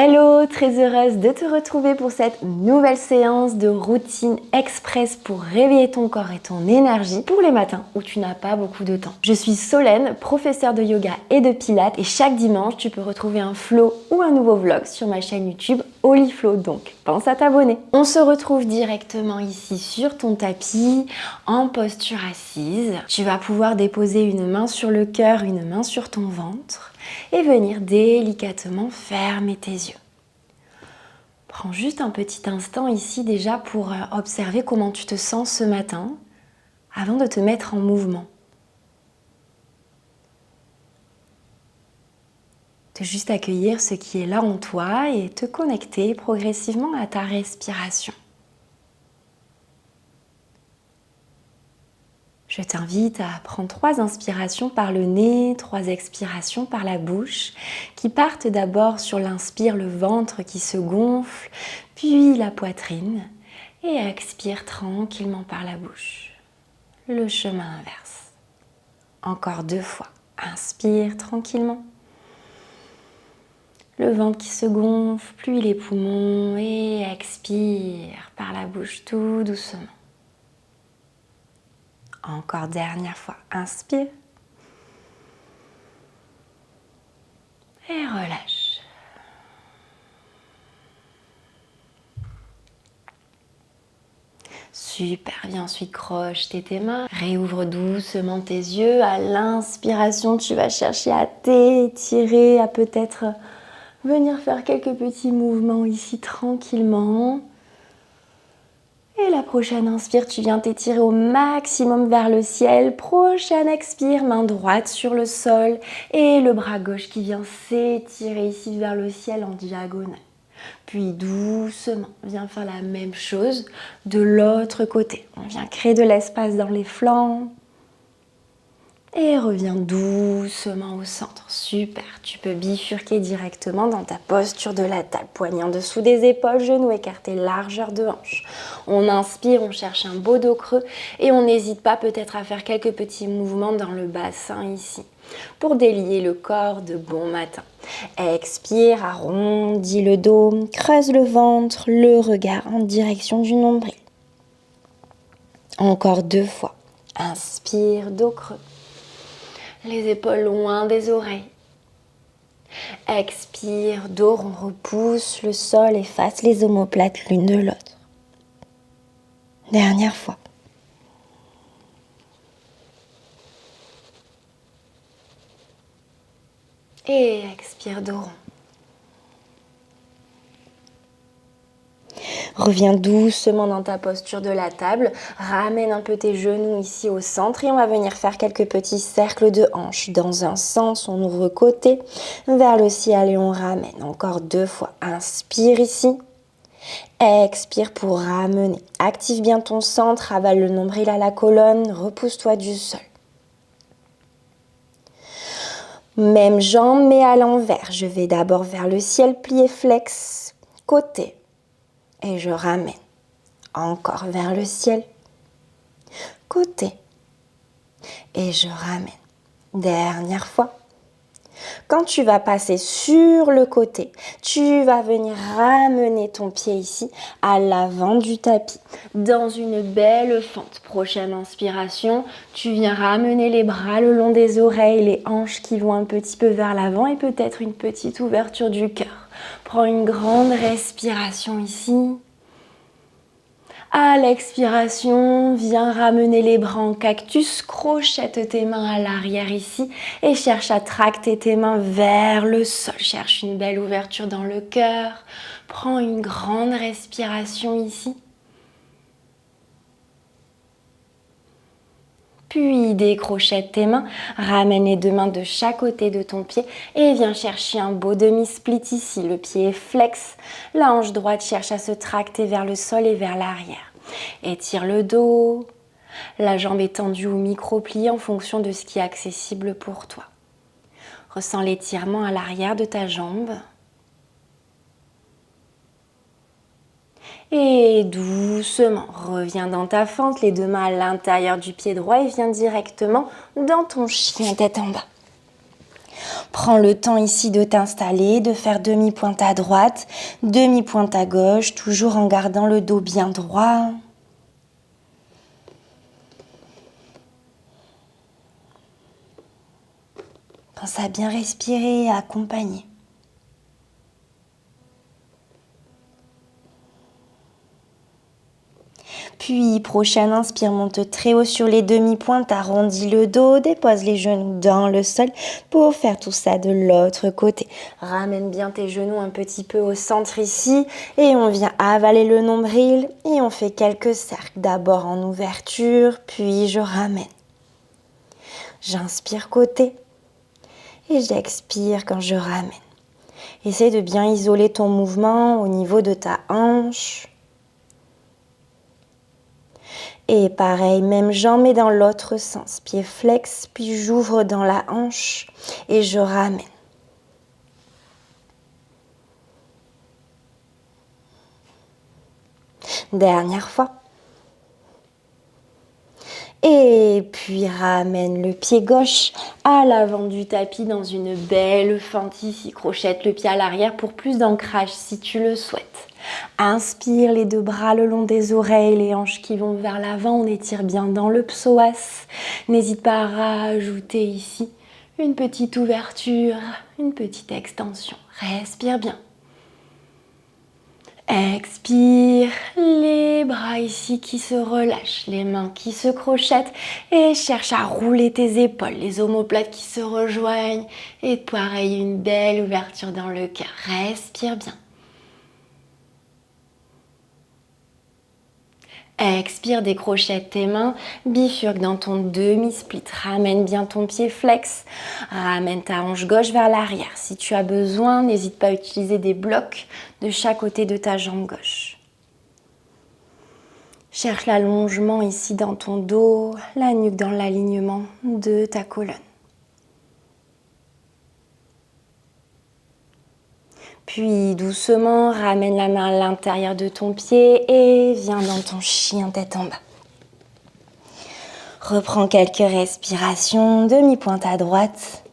Hello, très heureuse de te retrouver pour cette nouvelle séance de routine express pour réveiller ton corps et ton énergie pour les matins où tu n'as pas beaucoup de temps. Je suis Solène, professeure de yoga et de pilates et chaque dimanche tu peux retrouver un flow ou un nouveau vlog sur ma chaîne YouTube Holiflow, donc pense à t'abonner. On se retrouve directement ici sur ton tapis en posture assise. Tu vas pouvoir déposer une main sur le cœur, une main sur ton ventre et venir délicatement fermer tes yeux. Prends juste un petit instant ici déjà pour observer comment tu te sens ce matin avant de te mettre en mouvement. De juste accueillir ce qui est là en toi et te connecter progressivement à ta respiration. Je t'invite à prendre 3 inspirations par le nez, 3 expirations par la bouche, qui partent d'abord sur l'inspire, le ventre qui se gonfle, puis la poitrine, et expire tranquillement par la bouche. Le chemin inverse. Encore 2 fois. Inspire tranquillement. Le ventre qui se gonfle, puis les poumons, et expire par la bouche tout doucement. Encore dernière fois, inspire et relâche. Super, viens ensuite crocheter tes mains, réouvre doucement tes yeux. À l'inspiration, tu vas chercher à t'étirer, à peut-être venir faire quelques petits mouvements ici tranquillement. Et la prochaine inspire, tu viens t'étirer au maximum vers le ciel. Prochaine expire, main droite sur le sol et le bras gauche qui vient s'étirer ici vers le ciel en diagonale. Puis doucement, viens faire la même chose de l'autre côté. On vient créer de l'espace dans les flancs. Et reviens doucement au centre. Super, tu peux bifurquer directement dans ta posture de la table. Poignets en dessous des épaules, genoux écartés, largeur de hanche. On inspire, on cherche un beau dos creux et on n'hésite pas peut-être à faire quelques petits mouvements dans le bassin ici pour délier le corps de bon matin. Expire, arrondis le dos, creuse le ventre, le regard en direction du nombril. Encore 2 fois. Inspire, dos creux. Les épaules loin des oreilles. Expire, dos rond, repousse le sol, efface les omoplates l'une de l'autre. Dernière fois. Et expire, dos rond. Reviens doucement dans ta posture de la table, ramène un peu tes genoux ici au centre et on va venir faire quelques petits cercles de hanches. Dans un sens, on ouvre côté vers le ciel et on ramène. Encore 2 fois. Inspire ici. Expire pour ramener. Active bien ton centre, avale le nombril à la colonne, repousse-toi du sol. Même jambe mais à l'envers. Je vais d'abord vers le ciel, plié flex, côté. Et je ramène. Encore vers le ciel. Côté. Et je ramène. Dernière fois. Quand tu vas passer sur le côté, tu vas venir ramener ton pied ici à l'avant du tapis, dans une belle fente. Prochaine inspiration, tu viens ramener les bras le long des oreilles, les hanches qui vont un petit peu vers l'avant et peut-être une petite ouverture du cœur. Prends une grande respiration ici. À l'expiration, viens ramener les bras en cactus, crochette tes mains à l'arrière ici et cherche à tracter tes mains vers le sol. Cherche une belle ouverture dans le cœur. Prends une grande respiration ici. Puis décrochette tes mains, ramène les 2 mains de chaque côté de ton pied et viens chercher un beau demi-split ici. Le pied est flex, la hanche droite cherche à se tracter vers le sol et vers l'arrière. Étire le dos, la jambe est tendue ou micro-pliée en fonction de ce qui est accessible pour toi. Ressens l'étirement à l'arrière de ta jambe. Et doucement, reviens dans ta fente, les 2 mains à l'intérieur du pied droit et viens directement dans ton chien tête en bas. Prends le temps ici de t'installer, de faire demi-pointe à droite, demi-pointe à gauche, toujours en gardant le dos bien droit. Pense à bien respirer et à accompagner. Puis, prochaine inspire, monte très haut sur les demi-pointes, arrondis le dos, dépose les genoux dans le sol pour faire tout ça de l'autre côté. Ramène bien tes genoux un petit peu au centre ici et on vient avaler le nombril et on fait quelques cercles. D'abord en ouverture, puis je ramène. J'inspire côté et j'expire quand je ramène. Essaie de bien isoler ton mouvement au niveau de ta hanche. Et pareil, même jambe mais dans l'autre sens. Pied flex, puis j'ouvre dans la hanche et je ramène. Dernière fois. Et puis ramène le pied gauche à l'avant du tapis dans une belle fente ici. Crochette le pied à l'arrière pour plus d'ancrage si tu le souhaites. Inspire les deux bras le long des oreilles, les hanches qui vont vers l'avant. On étire bien dans le psoas. N'hésite pas à rajouter ici une petite ouverture, une petite extension. Respire bien. Expire, les bras ici qui se relâchent, les mains qui se crochettent et cherche à rouler tes épaules, les omoplates qui se rejoignent et pareil, une belle ouverture dans le cœur. Respire bien. Expire, décrochette tes mains, bifurque dans ton demi-split. Ramène bien ton pied flex. Ramène ta hanche gauche vers l'arrière. Si tu as besoin, n'hésite pas à utiliser des blocs de chaque côté de ta jambe gauche. Cherche l'allongement ici dans ton dos, la nuque dans l'alignement de ta colonne. Puis doucement, ramène la main à l'intérieur de ton pied et viens dans ton chien tête en bas. Reprends quelques respirations, demi-pointe à droite,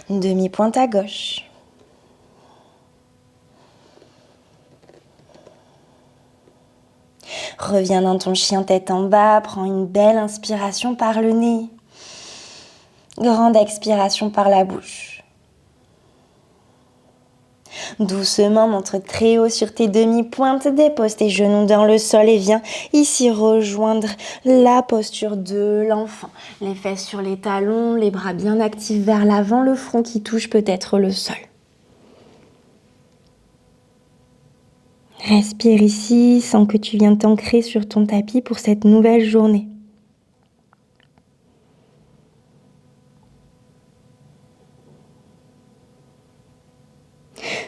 demi-pointe à gauche. Reviens dans ton chien tête en bas, prends une belle inspiration par le nez. Grande expiration par la bouche. Doucement, monte très haut sur tes demi-pointes, dépose tes genoux dans le sol et viens ici rejoindre la posture de l'enfant. Les fesses sur les talons, les bras bien actifs vers l'avant, le front qui touche peut-être le sol. Respire ici, sens que tu viens t'ancrer sur ton tapis pour cette nouvelle journée.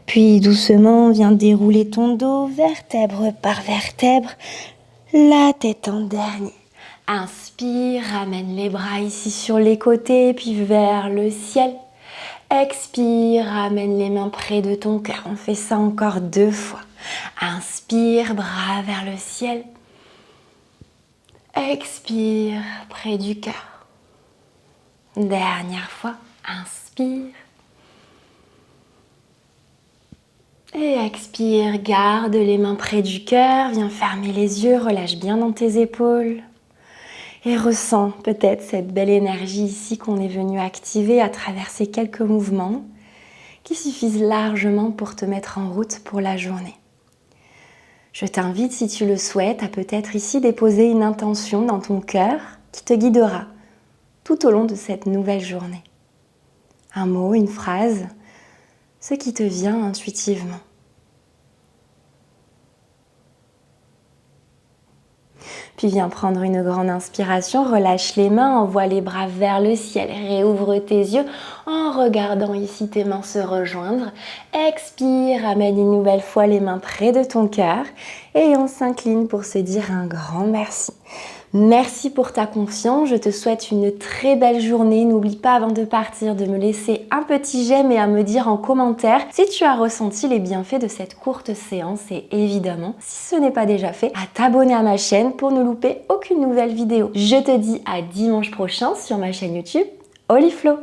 Puis doucement, viens dérouler ton dos, vertèbre par vertèbre, la tête en dernier. Inspire, ramène les bras ici sur les côtés, puis vers le ciel. Expire, ramène les mains près de ton cœur. On fait ça encore 2 fois. Inspire, bras vers le ciel. Expire, près du cœur. Dernière fois, inspire. Et expire, garde les mains près du cœur, viens fermer les yeux, relâche bien dans tes épaules. Et ressens peut-être cette belle énergie ici qu'on est venu activer à travers ces quelques mouvements qui suffisent largement pour te mettre en route pour la journée. Je t'invite, si tu le souhaites, à peut-être ici déposer une intention dans ton cœur qui te guidera tout au long de cette nouvelle journée. Un mot, une phrase, ce qui te vient intuitivement. Puis viens prendre une grande inspiration, relâche les mains, envoie les bras vers le ciel, réouvre tes yeux en regardant ici tes mains se rejoindre. Expire, amène une nouvelle fois les mains près de ton cœur et on s'incline pour se dire un grand merci. Merci pour ta confiance, je te souhaite une très belle journée. N'oublie pas avant de partir de me laisser un petit j'aime et à me dire en commentaire si tu as ressenti les bienfaits de cette courte séance et évidemment, si ce n'est pas déjà fait, à t'abonner à ma chaîne pour ne louper aucune nouvelle vidéo. Je te dis à dimanche prochain sur ma chaîne YouTube Holly Flow.